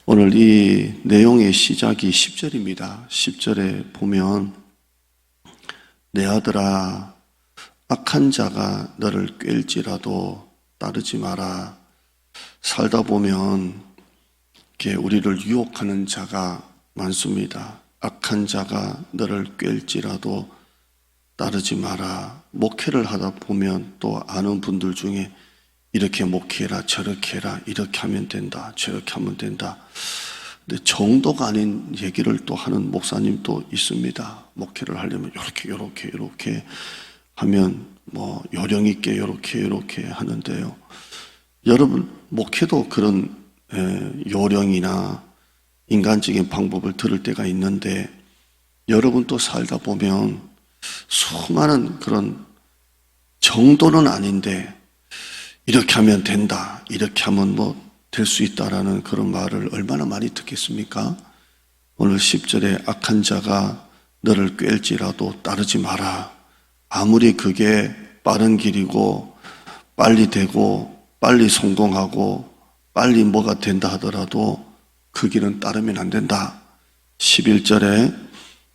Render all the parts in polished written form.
오늘 이 내용의 시작이 10절입니다. 10절에 보면 내 아들아 악한 자가 너를 꾀일지라도 따르지 마라. 살다 보면 이렇게 우리를 유혹하는 자가 많습니다. 악한 자가 너를 꾀일지라도 따르지 마라. 목회를 하다 보면 또 아는 분들 중에 이렇게 목회해라, 저렇게 해라, 이렇게 하면 된다, 저렇게 하면 된다. 근데 정도가 아닌 얘기를 또 하는 목사님도 있습니다. 목회를 하려면 이렇게 하면 뭐 요령 있게 이렇게 하는데요. 여러분, 목회도 그런 요령이나 인간적인 방법을 들을 때가 있는데, 여러분 또 살다 보면 수많은 그런 정도는 아닌데 이렇게 하면 된다, 이렇게 하면 뭐 될 수 있다라는 그런 말을 얼마나 많이 듣겠습니까? 오늘 10절에 악한 자가 너를 꾀일지라도 따르지 마라. 아무리 그게 빠른 길이고 빨리 되고 빨리 성공하고 빨리 뭐가 된다 하더라도 그 길은 따르면 안 된다. 11절에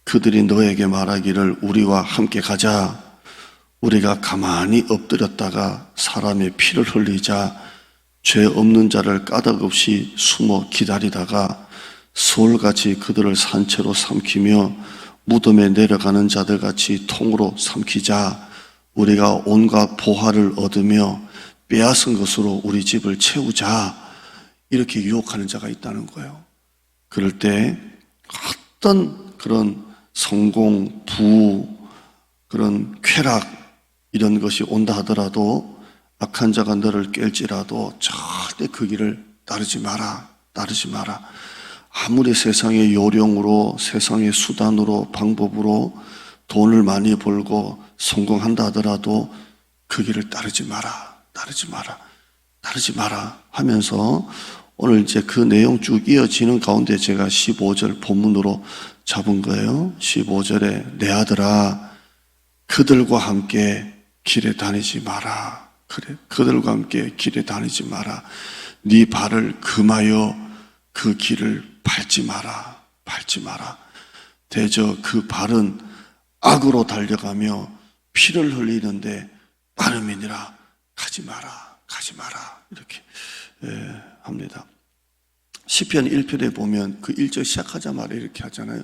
그들이 너에게 말하기를 우리와 함께 가자. 우리가 가만히 엎드렸다가 사람의 피를 흘리자. 죄 없는 자를 까닭없이 숨어 기다리다가 서울같이 그들을 산채로 삼키며 무덤에 내려가는 자들같이 통으로 삼키자. 우리가 온갖 보화를 얻으며 빼앗은 것으로 우리 집을 채우자. 이렇게 유혹하는 자가 있다는 거예요. 그럴 때 어떤 그런 성공, 부, 그런 쾌락 이런 것이 온다 하더라도 악한 자가 너를 깰지라도 절대 그 길을 따르지 마라. 아무리 세상의 요령으로, 세상의 수단으로, 방법으로 돈을 많이 벌고 성공한다 하더라도 그 길을 따르지 마라 하면서 오늘 이제 그 내용 쭉 이어지는 가운데 제가 15절 본문으로 잡은 거예요. 15절에 내 아들아 그들과 함께 길에 다니지 마라. 그래, 그들과 함께 길에 다니지 마라. 네 발을 금하여 그 길을 밟지 마라. 대저 그 발은 악으로 달려가며 피를 흘리는데 빠름이니라. 가지 마라. 이렇게 합니다. 시편 1편에 보면 그 1절 시작하자마자 이렇게 하잖아요.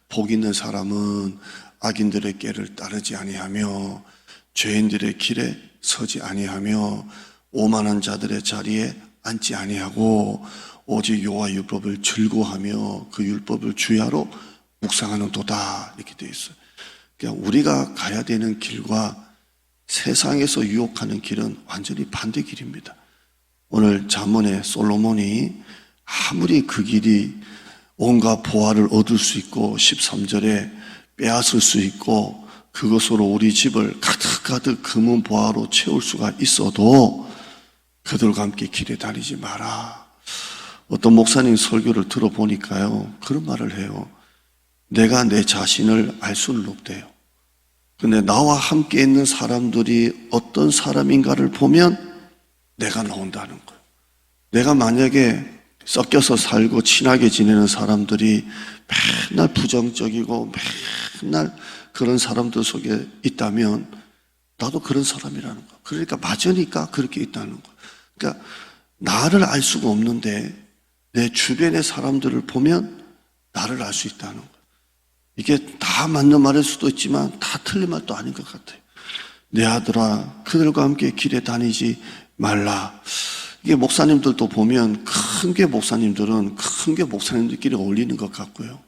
복 있는 사람은 악인들의 꾀를 따르지 아니하며 죄인들의 길에 서지 아니하며 오만한 자들의 자리에 앉지 아니하고 오직 여호와 율법을 즐거워하며 그 율법을 주야로 묵상하는 도다. 이렇게 되어 있어요. 그러니까 우리가 가야 되는 길과 세상에서 유혹하는 길은 완전히 반대 길입니다. 오늘 잠언의 솔로몬이 아무리 그 길이 온갖 보화를 얻을 수 있고 13절에 빼앗을 수 있고 그것으로 우리 집을 가득 금은 보화로 채울 수가 있어도 그들과 함께 길에 다니지 마라. 어떤 목사님 설교를 들어보니까요, 그런 말을 해요. 내가 내 자신을 알 수는 없대요. 근데 나와 함께 있는 사람들이 어떤 사람인가를 보면 내가 나온다는 거예요. 내가 만약에 섞여서 살고 친하게 지내는 사람들이 맨날 부정적이고 맨날 그런 사람들 속에 있다면 나도 그런 사람이라는 거예요. 그러니까 맞으니까 그렇게 있다는 거예요. 그러니까 나를 알 수가 없는데 내 주변의 사람들을 보면 나를 알 수 있다는 거예요. 이게 다 맞는 말일 수도 있지만 다 틀린 말도 아닌 것 같아요. 내 아들아 그들과 함께 길에 다니지 말라. 이게 목사님들도 보면 큰 교회 목사님들은 큰 교회 목사님들끼리 어울리는 것 같고요.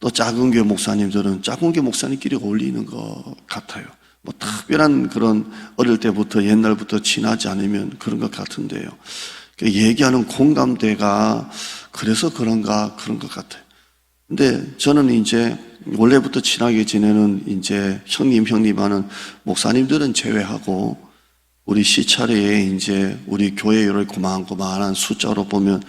또 작은 교회 목사님들은 작은 교회 목사님끼리 어울리는 것 같아요. 뭐 특별한 그런 어릴 때부터 옛날부터 친하지 않으면 그런 것 같은데요. 얘기하는 공감대가 그래서 그런가 그런 것 같아요. 근데 저는 이제 원래부터 친하게 지내는 이제 형님 하는 목사님들은 제외하고 우리 시차례에 이제 우리 교회 이렇게 고만고만한 숫자로 보면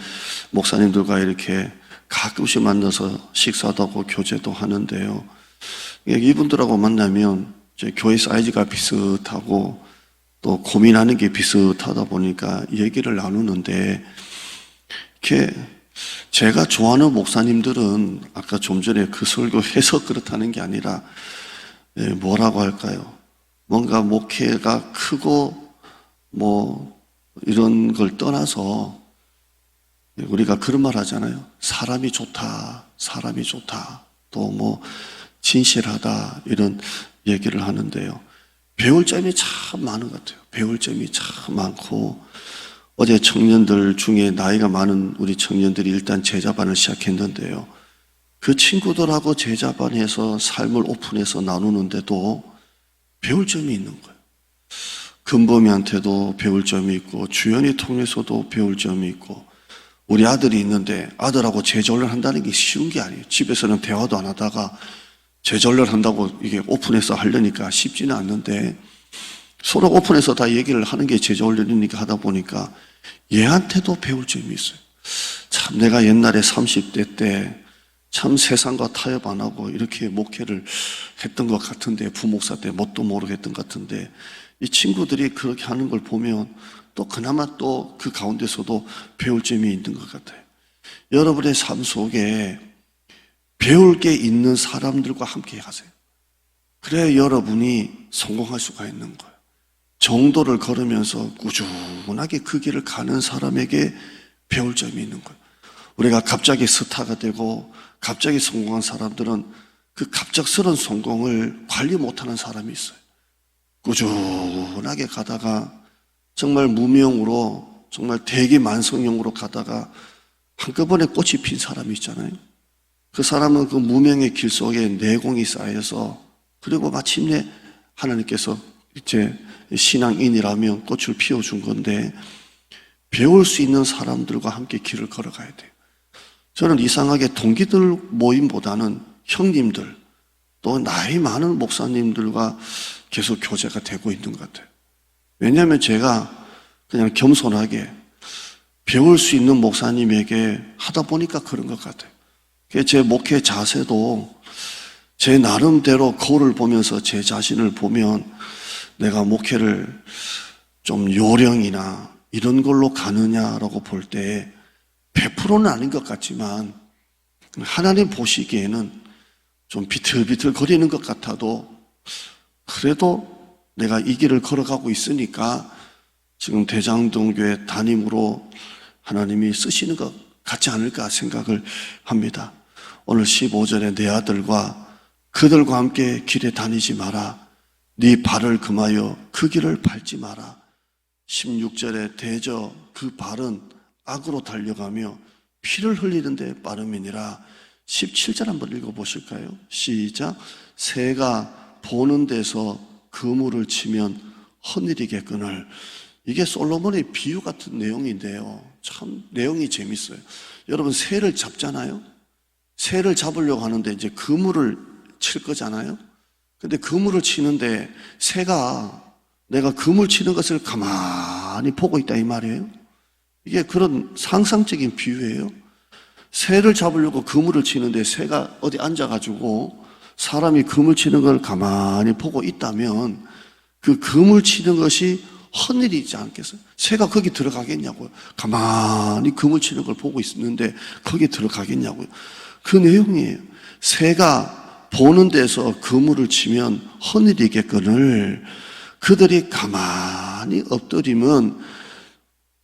목사님들과 이렇게 가끔씩 만나서 식사도 하고 교제도 하는데요. 이분들하고 만나면 이제 교회 사이즈가 비슷하고 또 고민하는 게 비슷하다 보니까 얘기를 나누는데 이렇게 제가 좋아하는 목사님들은 아까 좀 전에 그 설교해서 그렇다는 게 아니라 뭐라고 할까요? 뭔가 목회가 크고 뭐 이런 걸 떠나서 우리가 그런 말 하잖아요. 사람이 좋다, 사람이 좋다, 또 뭐 진실하다 이런 얘기를 하는데요. 배울 점이 참 많은 것 같아요. 배울 점이 참 많고 어제 청년들 중에 나이가 많은 우리 청년들이 일단 제자반을 시작했는데요. 그 친구들하고 제자반에서 삶을 오픈해서 나누는데도 배울 점이 있는 거예요. 금범이한테도 배울 점이 있고 주연이 통해서도 배울 점이 있고 우리 아들이 있는데 아들하고 제자훈련 한다는 게 쉬운 게 아니에요. 집에서는 대화도 안 하다가 제자훈련 한다고 이게 오픈해서 하려니까 쉽지는 않는데 서로 오픈해서 다 얘기를 하는 게 제자훈련이니까 하다 보니까 얘한테도 배울 점이 있어요. 참 내가 옛날에 30대 때 참 세상과 타협 안 하고 이렇게 목회를 했던 것 같은데 부목사 때 뭣도 모르겠던 것 같은데 이 친구들이 그렇게 하는 걸 보면 또 그나마 또 그 가운데서도 배울 점이 있는 것 같아요. 여러분의 삶 속에 배울 게 있는 사람들과 함께 가세요. 그래야 여러분이 성공할 수가 있는 거예요. 정도를 걸으면서 꾸준하게 그 길을 가는 사람에게 배울 점이 있는 거예요. 우리가 갑자기 스타가 되고 갑자기 성공한 사람들은 그 갑작스러운 성공을 관리 못하는 사람이 있어요. 꾸준하게 가다가 정말 무명으로 정말 대기만성형으로 가다가 한꺼번에 꽃이 핀 사람이 있잖아요. 그 사람은 그 무명의 길 속에 내공이 쌓여서 그리고 마침내 하나님께서 이제 신앙인이라면 꽃을 피워준 건데 배울 수 있는 사람들과 함께 길을 걸어가야 돼요. 저는 이상하게 동기들 모임보다는 형님들 또 나이 많은 목사님들과 계속 교제가 되고 있는 것 같아요. 왜냐하면 제가 그냥 겸손하게 배울 수 있는 목사님에게 하다 보니까 그런 것 같아요. 제 목회 자세도 제 나름대로 거울을 보면서 제 자신을 보면 내가 목회를 좀 요령이나 이런 걸로 가느냐라고 볼 때 100%는 아닌 것 같지만 하나님 보시기에는 좀 비틀비틀 거리는 것 같아도 그래도 내가 이 길을 걸어가고 있으니까 지금 대장동교회 담임으로 하나님이 쓰시는 것 같지 않을까 생각을 합니다. 오늘 15절에 내 아들과 그들과 함께 길에 다니지 마라. 네 발을 금하여 그 길을 밟지 마라. 16절에 대저 그 발은 악으로 달려가며 피를 흘리는데 빠름이니라. 17절 한번 읽어보실까요? 시작. 새가 보는 데서 그물을 치면 헛일이겠거늘. 이게 솔로몬의 비유 같은 내용인데요. 참 내용이 재밌어요. 여러분 새를 잡잖아요. 새를 잡으려고 하는데 이제 그물을 칠 거잖아요. 근데 그물을 치는데 새가 내가 그물 치는 것을 가만히 보고 있다 이 말이에요. 이게 그런 상상적인 비유예요. 새를 잡으려고 그물을 치는데 새가 어디 앉아가지고 사람이 그물 치는 걸 가만히 보고 있다면 그 그물 치는 것이 헛일이지 않겠어요? 새가 거기 들어가겠냐고요. 가만히 그물 치는 걸 보고 있는데 거기 들어가겠냐고요. 그 내용이에요. 새가 보는 데서 그물을 치면 헛일이겠거늘 그들이 가만히 엎드리면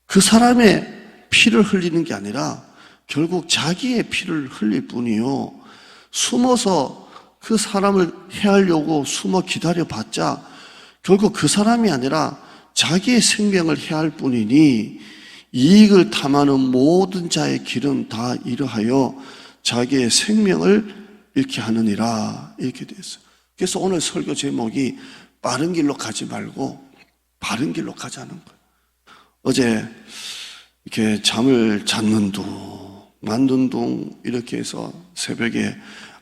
그 사람의 피를 흘리는 게 아니라 결국 자기의 피를 흘릴 뿐이요. 숨어서 그 사람을 해하려고 숨어 기다려봤자 결국 그 사람이 아니라 자기의 생명을 해할 뿐이니 이익을 탐하는 모든 자의 길은 다 이러하여 자기의 생명을 잃게 하느니라 이렇게 되어 있어요. 그래서 오늘 설교 제목이 빠른 길로 가지 말고 바른 길로 가자는 거예요. 어제 이렇게 잠을 잤는 둥, 만든 둥 이렇게 해서 새벽에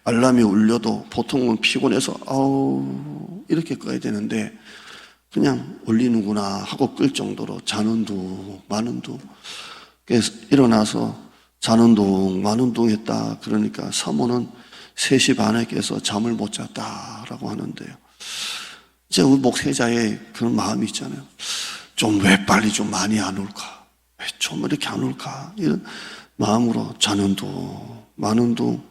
알람이 울려도 보통은 피곤해서 아우 이렇게 꺼야 되는데 그냥 울리는구나 하고 끌 정도로 자는 둥, 마는 둥. 그래서 일어나서 자는 둥, 마는 둥 했다. 그러니까 사모는 3시 반에 깨서 잠을 못 잤다라고 하는데요. 이제 우리 목회자의 그런 마음이 있잖아요. 좀 왜 빨리 좀 많이 안 올까? 왜 좀 이렇게 안 올까? 이런 마음으로 자는도 많은도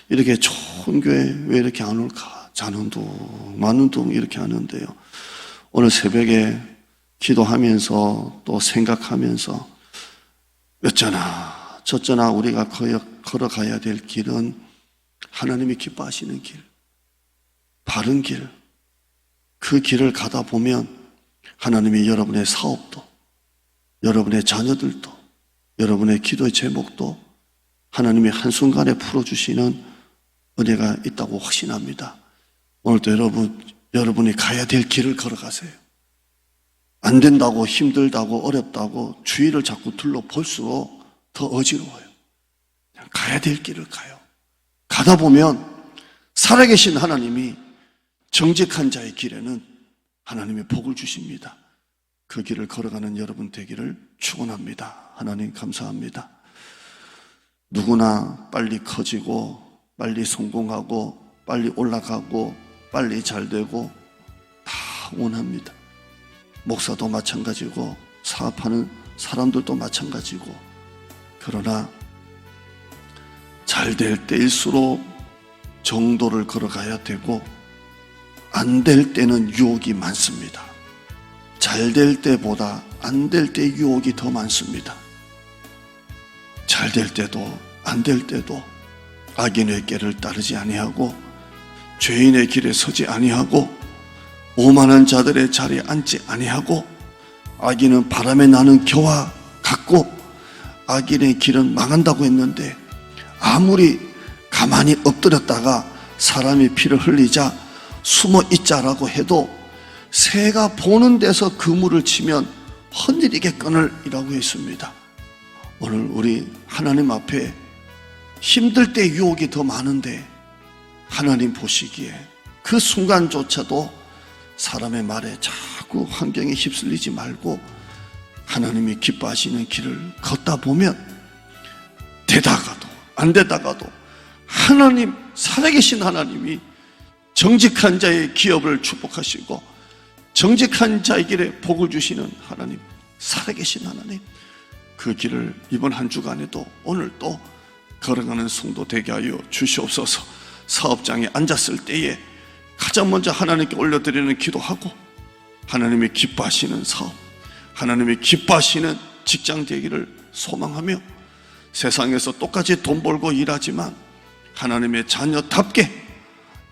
이렇게 좋은 교회 왜 이렇게 안 올까? 자는도 많은도 이렇게 하는데요. 오늘 새벽에 기도하면서 또 생각하면서 어쩌나 저쩌나 우리가 걸어가야 될 길은 하나님이 기뻐하시는 길, 바른 길, 그 길을 가다 보면 하나님이 여러분의 사업도, 여러분의 자녀들도, 여러분의 기도의 제목도 하나님이 한순간에 풀어주시는 은혜가 있다고 확신합니다. 오늘도 여러분이 가야 될 길을 걸어가세요. 안 된다고, 힘들다고, 어렵다고 주위를 자꾸 둘러볼수록 더 어지러워요. 그냥 가야 될 길을 가요. 가다 보면 살아계신 하나님이 정직한 자의 길에는 하나님의 복을 주십니다. 그 길을 걸어가는 여러분 되기를 축원합니다. 하나님 감사합니다. 누구나 빨리 커지고 빨리 성공하고 빨리 올라가고 빨리 잘되고 다 원합니다. 목사도 마찬가지고 사업하는 사람들도 마찬가지고, 그러나 잘 될 때일수록 정도를 걸어가야 되고 안 될 때는 유혹이 많습니다. 잘 될 때보다 안 될 때 유혹이 더 많습니다. 잘 될 때도 안 될 때도 악인의 길을 따르지 아니하고 죄인의 길에 서지 아니하고 오만한 자들의 자리에 앉지 아니하고, 악인은 바람에 나는 겨와 같고 악인의 길은 망한다고 했는데 아무리 가만히 엎드렸다가 사람이 피를 흘리자 숨어 있자라고 해도 새가 보는 데서 그물을 치면 헌일이겠거늘이라고 했습니다. 오늘 우리 하나님 앞에 힘들 때 유혹이 더 많은데 하나님 보시기에 그 순간조차도 사람의 말에 자꾸 환경에 휩쓸리지 말고 하나님이 기뻐하시는 길을 걷다 보면 되다가도 안 되다가도 하나님, 살아계신 하나님이 정직한 자의 기업을 축복하시고 정직한 자의 길에 복을 주시는 하나님, 살아계신 하나님, 그 길을 이번 한 주간에도 오늘 또 걸어가는 성도 되게 하여 주시옵소서. 사업장에 앉았을 때에 가장 먼저 하나님께 올려드리는 기도하고 하나님이 기뻐하시는 사업, 하나님이 기뻐하시는 직장 되기를 소망하며 세상에서 똑같이 돈 벌고 일하지만 하나님의 자녀답게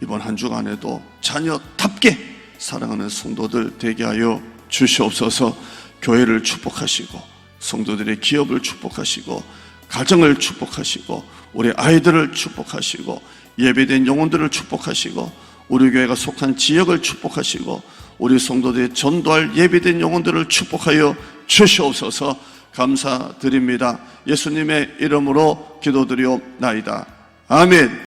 이번 한 주간에도 자녀답게 사랑하는 성도들 되게 하여 주시옵소서. 교회를 축복하시고 성도들의 기업을 축복하시고 가정을 축복하시고 우리 아이들을 축복하시고 예배된 영혼들을 축복하시고 우리 교회가 속한 지역을 축복하시고 우리 성도들의 전도할 예배된 영혼들을 축복하여 주시옵소서. 감사드립니다. 예수님의 이름으로 기도드리옵나이다. 아멘.